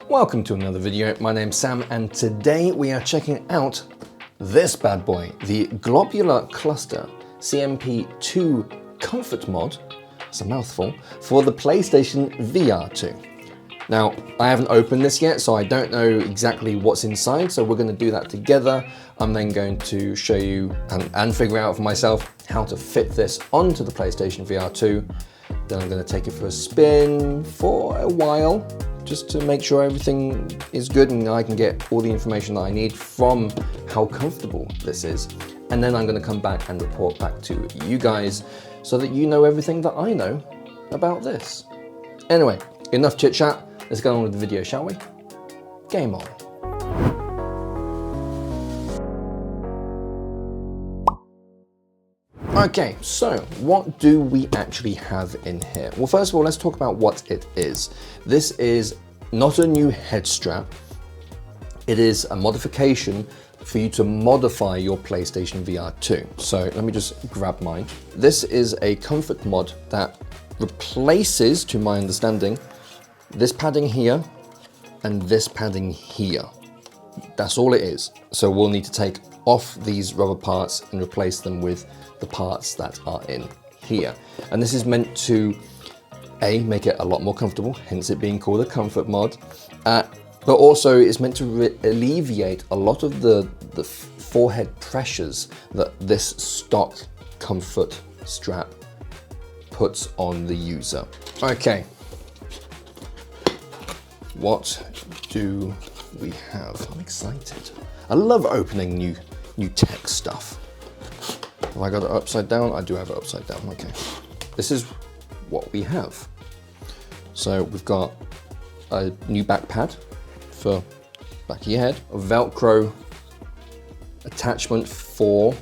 Welcome to another video. My name's Sam and today we are checking out this bad boy, the Globular Cluster CMP2 Comfort Mod, it's a mouthful, for the PlayStation VR2. Now, I haven't opened this yet, so I don't know exactly what's inside, so we're going to do that together. I'm then going to show you and figure out for myself how to fit this onto the PlayStation VR2. Then I'm going to take it for a spin for a while, just to make sure everything is good and I can get all the information that I need from how comfortable this is. And then I'm going to come back and report back to you guys so that you know everything that I know about this. Anyway, enough chit chat. Let's get on with the video, shall we? Game on. Okay, so what do we actually have in here? Well, first of all, let's talk about what it is. This is not a new head strap. It is a modification for you to modify your PlayStation VR2. So let me just grab mine. This is a comfort mod that replaces, to my understanding, this padding here and this padding here. That's all it is. So we'll need to take off these rubber parts and replace them with the parts that are in here. And this is meant to, make it a lot more comfortable, hence it being called a comfort mod, but also it's meant to alleviate a lot of the forehead pressures that this stock comfort strap puts on the user. Okay. What do we have? I'm excited. I love opening new tech stuff. Have I got it upside down? I do have it upside down, okay. This is what we have. So we've got a new back pad for back of your head, a Velcro attachment for,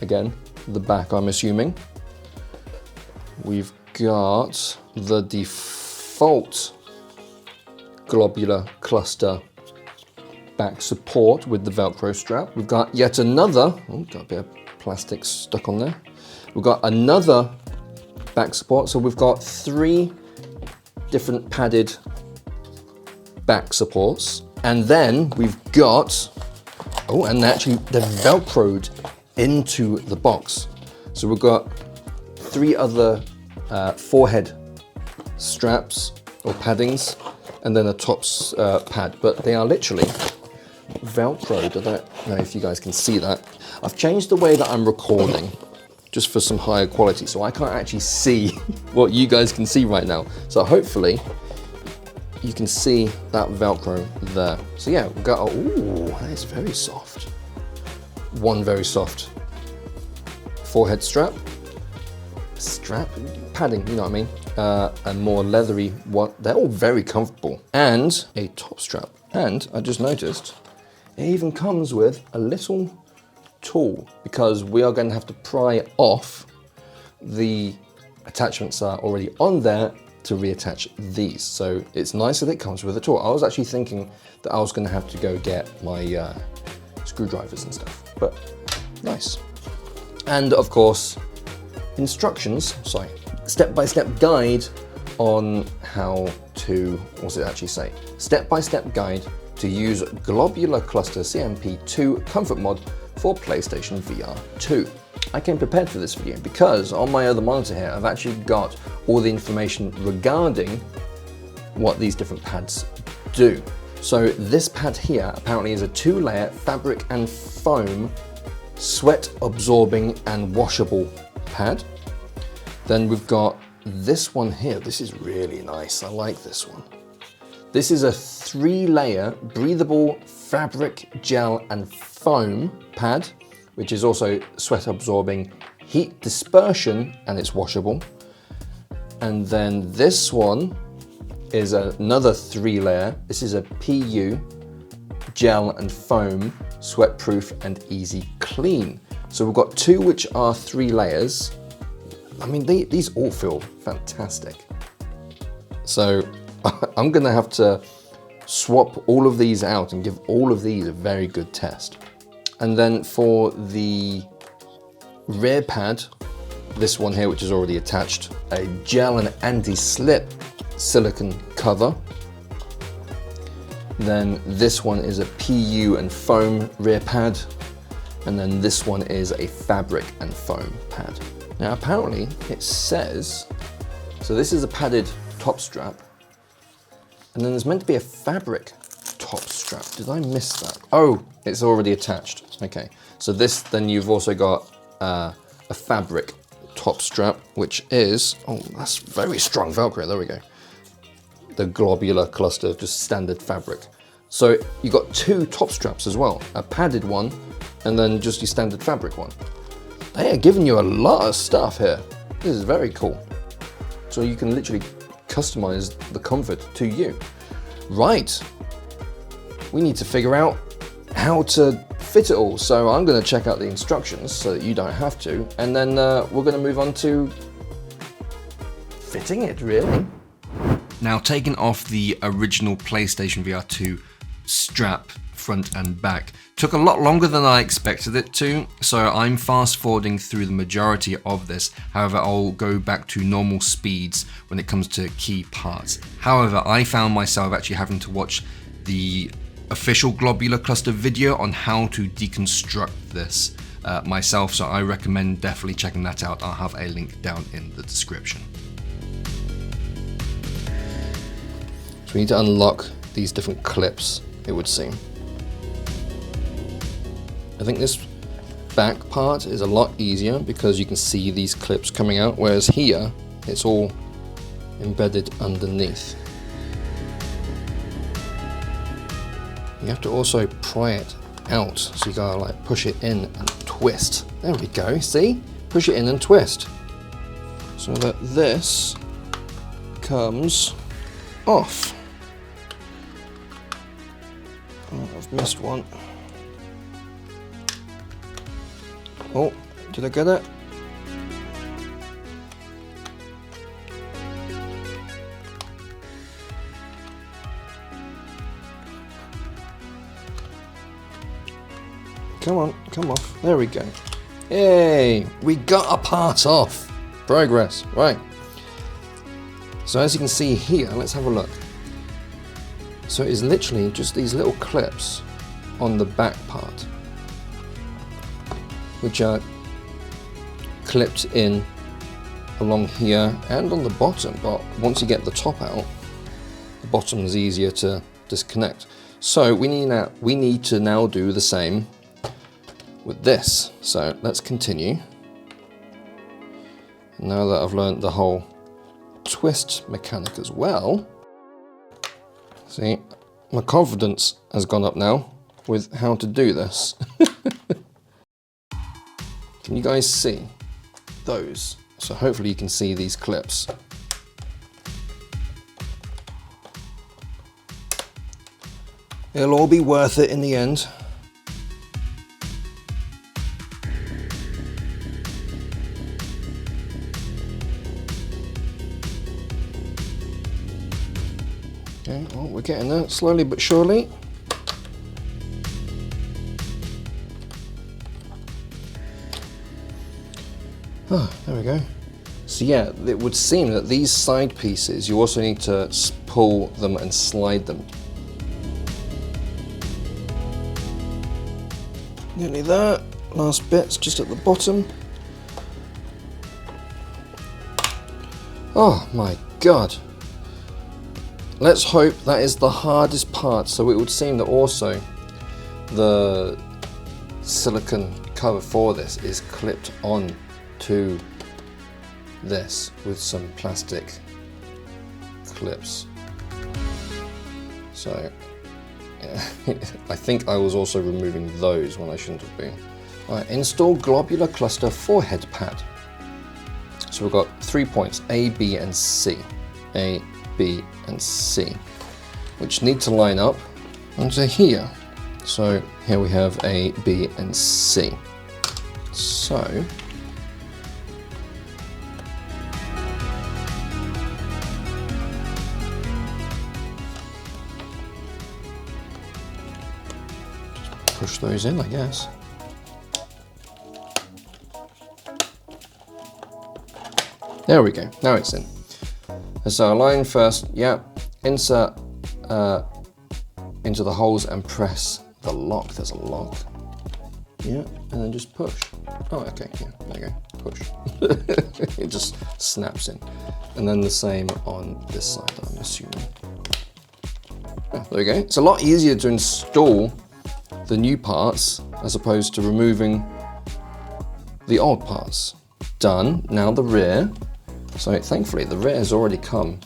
again, the back, I'm assuming. We've got the default Globular Cluster back support with the Velcro strap. We've got yet another, got a bit of plastic stuck on there. We've got another back support. So we've got 3 different padded back supports. And then we've got, and actually they're Velcroed into the box. So we've got 3 other forehead straps or paddings, and then a top pad, but they are literally Velcroed. I don't know if you guys can see that. I've changed the way that I'm recording just for some higher quality, so I can't actually see what you guys can see right now. So hopefully you can see that Velcro there. So yeah, we've got, that is very soft. One very soft forehead strap, padding, you know what I mean? And more leathery, they're all very comfortable. And a top strap. And I just noticed, it even comes with a little tool because we are going to have to pry off the attachments that are already on there to reattach these. So it's nice that it comes with a tool. I was actually thinking that I was going to have to go get my screwdrivers and stuff, but nice. And of course, step-by-step guide on how to, what's it actually say? Step-by-step guide to use Globular Cluster CMP2 Comfort Mod for PlayStation VR2. I came prepared for this video because on my other monitor here, I've actually got all the information regarding what these different pads do. So this pad here apparently is a 2-layer fabric and foam, sweat absorbing and washable pad. Then we've got this one here. This is really nice. I like this one. This is a 3-layer breathable fabric, gel and foam pad, which is also sweat absorbing, heat dispersion, and it's washable. And then this one is another 3-layer. This is a PU, gel and foam, sweat proof and easy clean. So we've got 2 which are 3 layers. I mean, these all feel fantastic. So I'm gonna have to swap all of these out and give all of these a very good test. And then for the rear pad, this one here, which is already attached, a gel and anti-slip silicone cover. Then this one is a PU and foam rear pad. And then this one is a fabric and foam pad. Now apparently it says, so this is a padded top strap. And then there's meant to be a fabric top strap. Did I miss that? Oh, it's already attached. Okay, so this, then you've also got a fabric top strap, which is, oh, that's very strong Velcro, there we go. The Globular Cluster, just standard fabric. So you got two top straps as well, a padded one, and then just your standard fabric one. They are giving you a lot of stuff here. This is very cool. So you can literally customize the comfort to you. Right, we need to figure out how to fit it all. So I'm gonna check out the instructions so that you don't have to, and then we're gonna move on to fitting it, really. Now, taking off the original PlayStation VR2 strap front and back took a lot longer than I expected it to, so I'm fast forwarding through the majority of this. However, I'll go back to normal speeds when it comes to key parts. However, I found myself actually having to watch the official Globular Cluster video on how to deconstruct this myself, so I recommend definitely checking that out. I'll have a link down in the description. So we need to unlock these different clips, it would seem. I think this back part is a lot easier because you can see these clips coming out, whereas here it's all embedded underneath. You have to also pry it out, so you gotta like push it in and twist. There we go, see? Push it in and twist. So that this comes off. Oh, I've missed one. Oh, did I get it? Come on, come off. There we go. Yay, we got a part off. Progress, right. So as you can see here, let's have a look. So it is literally just these little clips on the back part, which are clipped in along here and on the bottom, but once you get the top out, the bottom is easier to disconnect. So we need to now do the same with this. So let's continue. Now that I've learned the whole twist mechanic as well, see, my confidence has gone up now with how to do this. Can you guys see those? So hopefully you can see these clips. It'll all be worth it in the end. Okay, well, we're getting there slowly but surely. Oh, there we go. So yeah, it would seem that these side pieces, you also need to pull them and slide them. Nearly there. Last bit's just at the bottom. Oh my god. Let's hope that is the hardest part. So it would seem that also the silicone cover for this is clipped on to this with some plastic clips. So yeah, I think I was also removing those when I shouldn't have been. Alright, install Globular Cluster forehead pad. So we've got 3 points, A, B and C. A, B and C, which need to line up onto here. So here we have A, B and C. So push those in, I guess. There we go, now it's in. So align first, yeah, insert into the holes and press the lock. There's a lock. Yeah, and then just push. Oh, okay, yeah, there you go, push. It just snaps in. And then the same on this side, I'm assuming. Oh, there we go. It's a lot easier to install the new parts as opposed to removing the old parts. Done. Now the rear. So thankfully the rear has already come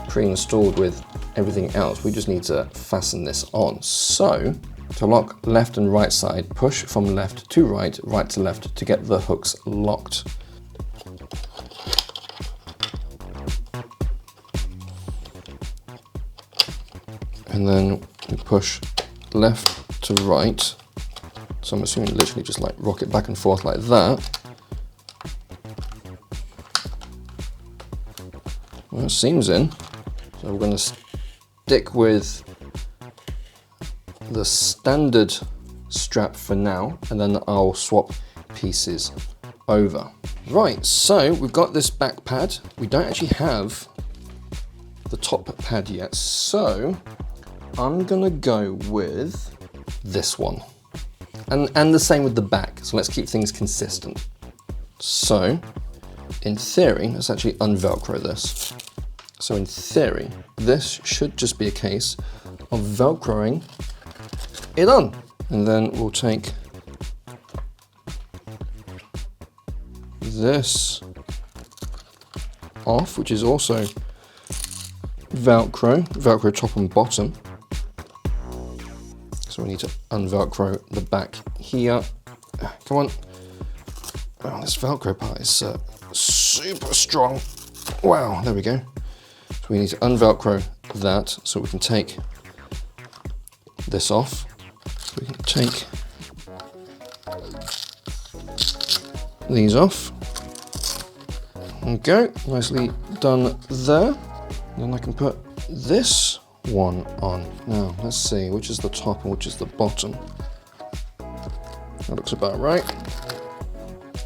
pre-installed with everything else. We just need to fasten this on. So to lock left and right side, push from left to right, right to left to get the hooks locked. And then we push left to right. So I'm assuming literally just like rock it back and forth like that. Well, it seams in. So we're going to stick with the standard strap for now, and then I'll swap pieces over. Right, so we've got this back pad. We don't actually have the top pad yet, so I'm gonna go with this one. And the same with the back, so let's keep things consistent. So, in theory, let's actually unvelcro this. So in theory, this should just be a case of velcroing it on. And then we'll take this off, which is also Velcro top and bottom. So we need to unvelcro the back here. Come on. Oh, this Velcro part is super strong. Wow, there we go. So we need to unvelcro that so we can take this off. So we can take these off. Okay, nicely done there. Then I can put this one on. Now, let's see, which is the top and which is the bottom. That looks about right.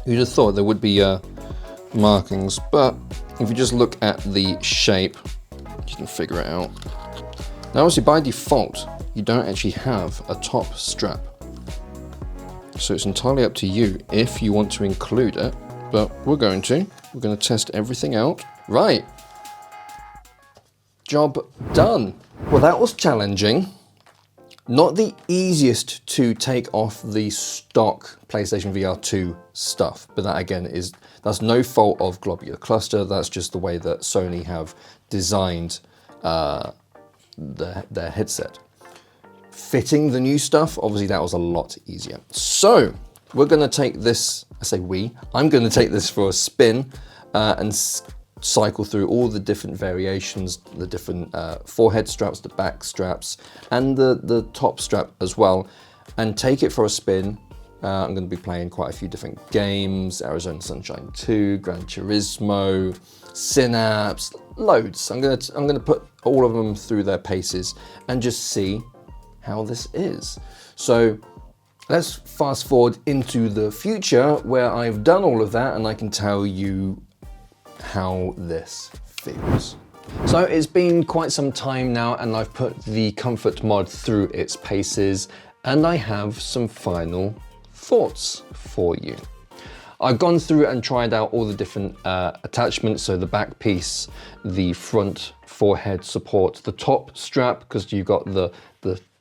You'd have thought there would be markings, but if you just look at the shape, you can figure it out. Now, obviously, by default, you don't actually have a top strap. So it's entirely up to you if you want to include it, but we're going to. We're going to test everything out. Right. Job done. Well, that was challenging. Not the easiest to take off the stock PlayStation VR2 stuff, but that again that's no fault of Globular Cluster. That's just the way that Sony have designed their headset. Fitting the new stuff, obviously that was a lot easier. So we're going to take this. I'm going to take this for a spin and cycle through all the different variations, the different forehead straps, the back straps, and the top strap as well, and take it for a spin. I'm going to be playing quite a few different games: Arizona Sunshine 2, Gran Turismo, Synapse, loads. I'm going to put all of them through their paces and just see how this is. So let's fast forward into the future where I've done all of that and I can tell you how this feels. So it's been quite some time now and I've put the Comfort Mod through its paces and I have some final thoughts for you. I've gone through and tried out all the different attachments, so the back piece, the front forehead support, the top strap, because you've got the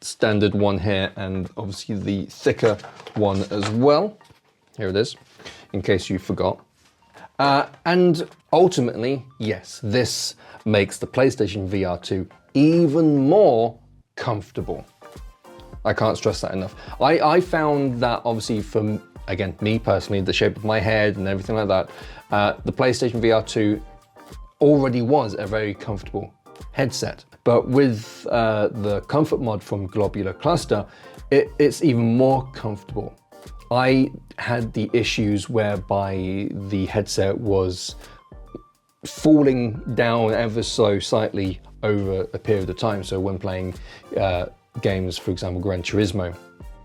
standard one here and obviously the thicker one as well. Here it is, in case you forgot. And ultimately, yes, this makes the PlayStation VR2 even more comfortable. I can't stress that enough. I found that obviously from, again, me personally, the shape of my head and everything like that, the PlayStation VR2 already was a very comfortable headset. But with the Comfort Mod from Globular Cluster, it's even more comfortable. I had the issues whereby the headset was falling down ever so slightly over a period of time. So when playing games, for example, Gran Turismo,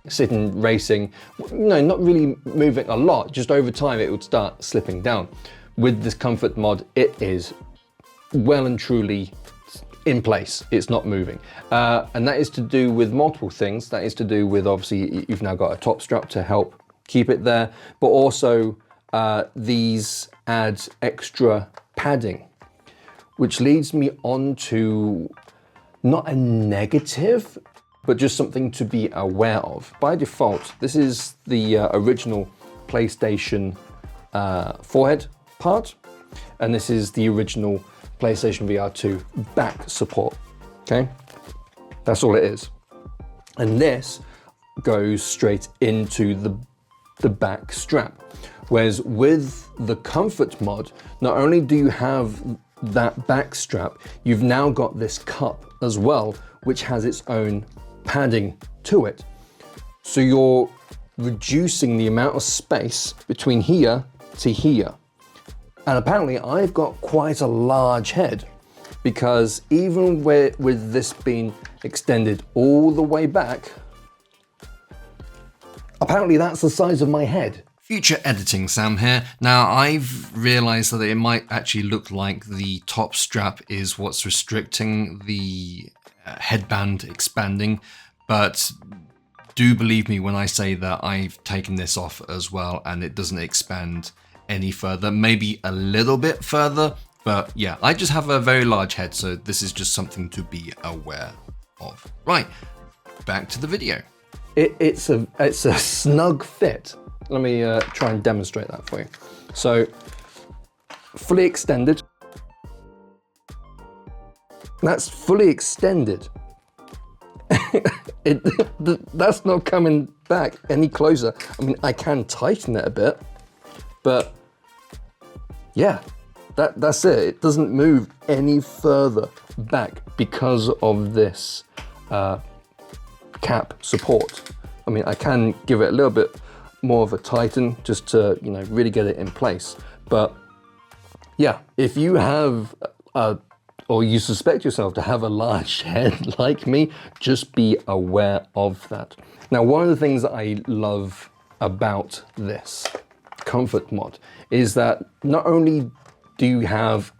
sitting racing, not really moving a lot, just over time it would start slipping down. With this Comfort Mod, it is well and truly in place, it's not moving. And that is to do with multiple things. That is to do with, obviously, you've now got a top strap to help keep it there, but also these add extra padding, which leads me on to not a negative, but just something to be aware of. By default, this is the original PlayStation forehead part, and this is the original PlayStation VR2 back support, okay? That's all it is. And this goes straight into the back strap. Whereas with the Comfort Mod, not only do you have that back strap, you've now got this cup as well, which has its own padding to it. So you're reducing the amount of space between here to here. And apparently I've got quite a large head, because even with this being extended all the way back, apparently that's the size of my head. Future editing Sam here. Now I've realized that it might actually look like the top strap is what's restricting the headband expanding, but do believe me when I say that I've taken this off as well and it doesn't expand any further, maybe a little bit further, but yeah, I just have a very large head, so this is just something to be aware of. Right, back to the video. It's a snug fit. Let me try and demonstrate that for you. So, fully extended. That's fully extended. That's not coming back any closer. I mean, I can tighten it a bit, but yeah, that's it. It doesn't move any further back because of this cap support. I mean, I can give it a little bit more of a tighten just to, you know, really get it in place. But yeah, if you have or you suspect yourself to have a large head like me, just be aware of that. Now, one of the things that I love about this Comfort Mod is that not only do you have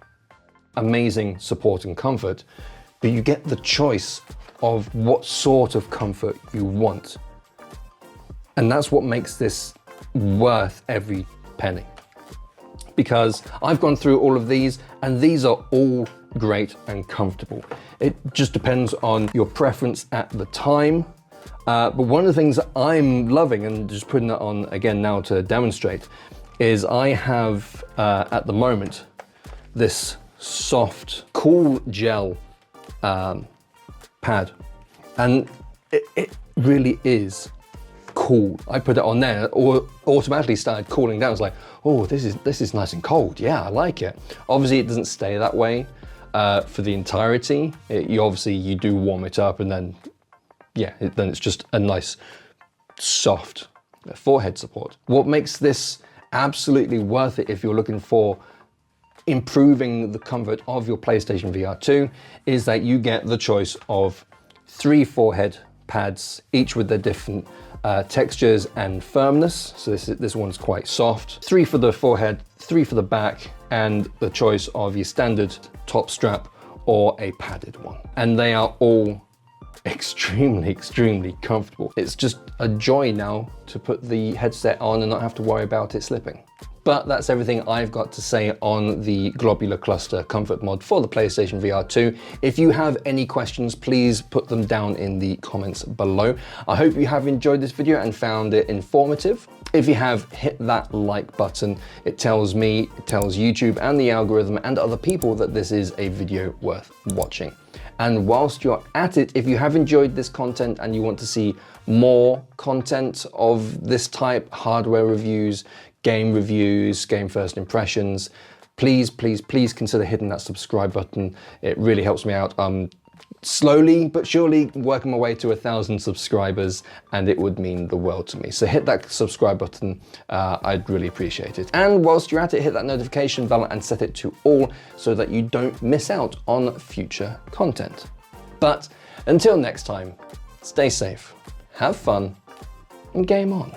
amazing support and comfort, but you get the choice of what sort of comfort you want. And that's what makes this worth every penny. Because I've gone through all of these, and these are all great and comfortable. It just depends on your preference at the time. But one of the things that I'm loving, and just putting that on again now to demonstrate, is I have at the moment this soft, cool gel pad, and it really is cool. I put it on there, or automatically started cooling down. It's like, oh, this is nice and cold. Yeah, I like it. Obviously, it doesn't stay that way for the entirety. You do warm it up, and then yeah, then it's just a nice soft forehead support. What makes this absolutely worth it if you're looking for improving the comfort of your PlayStation VR2 is that you get the choice of 3 forehead pads, each with their different textures and firmness. So this one's quite soft. 3 for the forehead, 3 for the back, and the choice of your standard top strap or a padded one. And they are all extremely comfortable. It's just a joy now to put the headset on and not have to worry about it slipping. But that's everything I've got to say on the Globular Cluster Comfort Mod for the PlayStation VR2. If you have any questions, please put them down in the comments below. I hope you have enjoyed this video and found it informative. If you have, hit that like button. It tells me, it tells YouTube and the algorithm and other people that this is a video worth watching. And whilst you're at it, if you have enjoyed this content and you want to see more content of this type, hardware reviews, game first impressions, please consider hitting that subscribe button. It really helps me out. I'm slowly but surely working my way to 1,000 subscribers, and it would mean the world to me. So hit that subscribe button, I'd really appreciate it. And whilst you're at it, hit that notification bell and set it to all so that you don't miss out on future content. But until next time, stay safe, have fun, and game on.